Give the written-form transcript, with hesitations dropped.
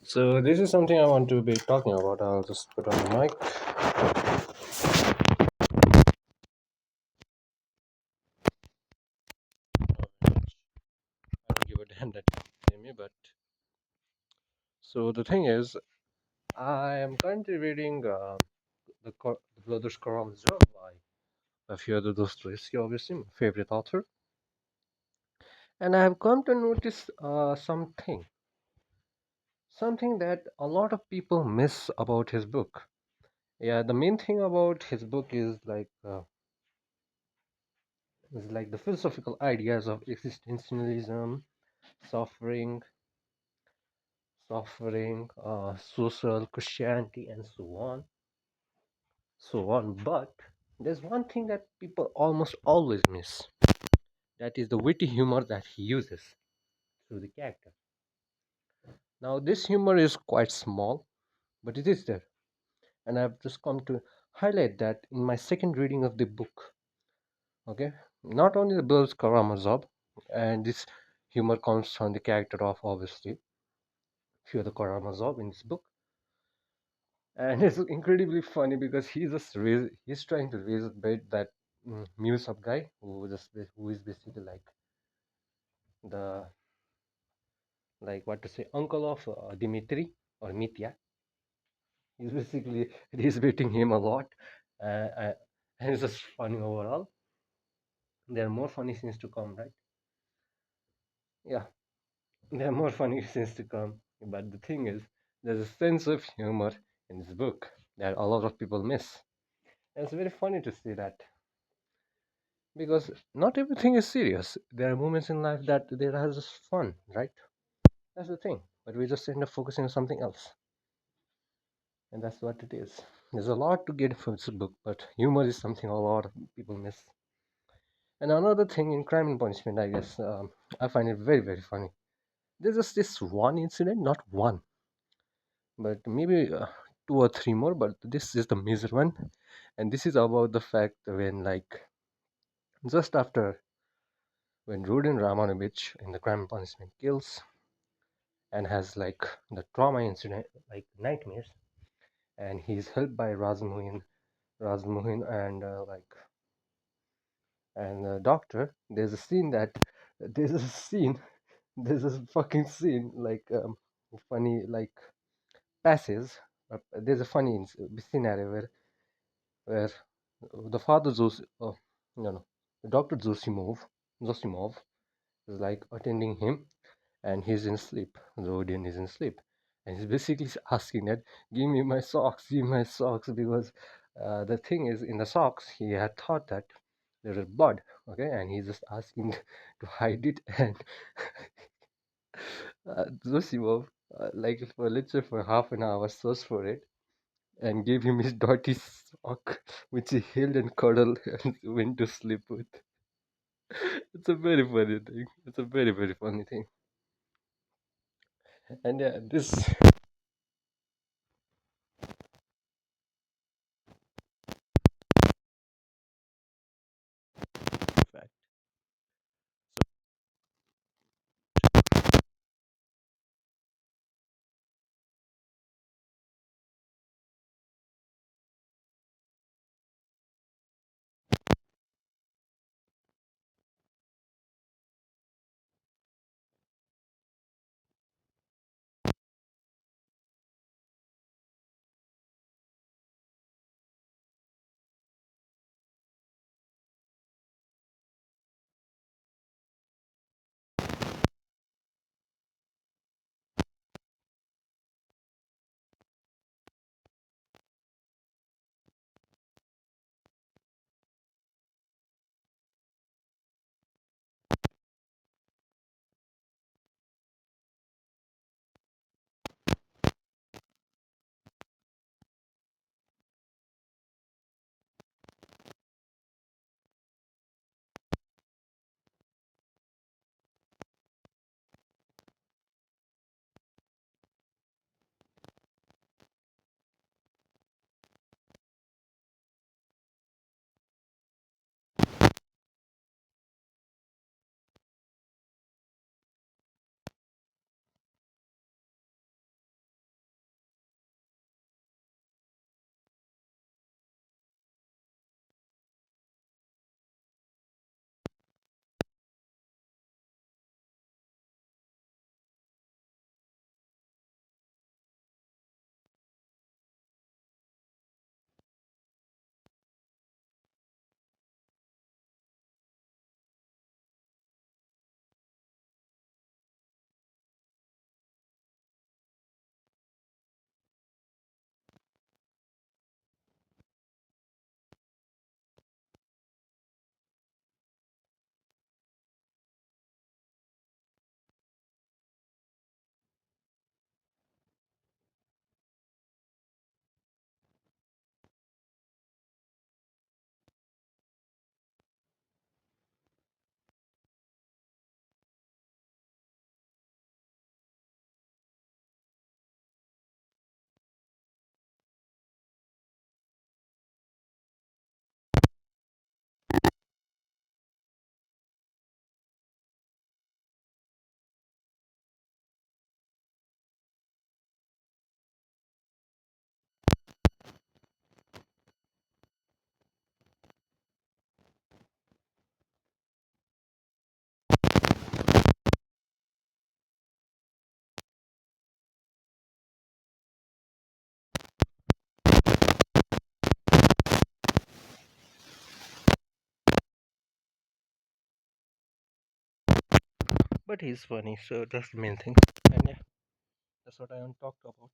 So this is something I want to be talking about. I'll just put on the mic. I don't give a damn that you hear me, but so the thing is, I am currently reading the Brothers Karamazov by Fyodor Dostoevsky, obviously my favorite author, and I have come to notice something that a lot of people miss about his book. Yeah, the main thing about his book is like the philosophical ideas of existentialism, suffering, social Christianity, and so on. But there's one thing that people almost always miss. That is the witty humor that he uses through the character. Now, this humor is quite small, but it is there, and I've just come to highlight that in my second reading of the book. Okay, not only the Bills Karamazov, and this humor comes from the character of obviously Fyodor Karamazov in this book, and it's incredibly funny because he's trying to raise bait that muse up guy who is basically the like what to say uncle of Dimitri or Mitya. He's basically he's baiting him a lot, and it's just funny overall. There are more funny scenes to come, right? Yeah, there are more funny scenes to come. But the thing is, there's a sense of humor in this book that a lot of people miss. And it's very funny to see that because not everything is serious. There are moments in life that there are just fun, right? That's the thing. But we just end up focusing on something else, and that's what it is. There's a lot to get from this book, but humor is something a lot of people miss. And another thing in Crime and Punishment, I guess, I find it very very funny. There's just this one incident, not one, but maybe two or three more. But this is the major one, and this is about the fact when just after when Rudin Ramanovich in the Crime and Punishment kills and has the trauma incident, like nightmares, and he's helped by Razmuhin, and the doctor. There's a scene, there's a fucking scene funny passes. There's a funny scenario where the father no no, the doctor Zosimov is attending him, and he's in sleep. Rodion is in sleep, and he's basically asking that, "Give me my socks, give me my socks," because the thing is, in the socks, he had thought that there is blood, okay, and he's just asking to hide it, and Zosimov, for let's say for half an hour, searched for it and gave him his dirty sock, which he held and cuddled and went to sleep with. It's a very funny thing. It's a very very funny thing, and yeah, this fact. but he's funny, so that's the main thing. And yeah, that's what I want to talk about.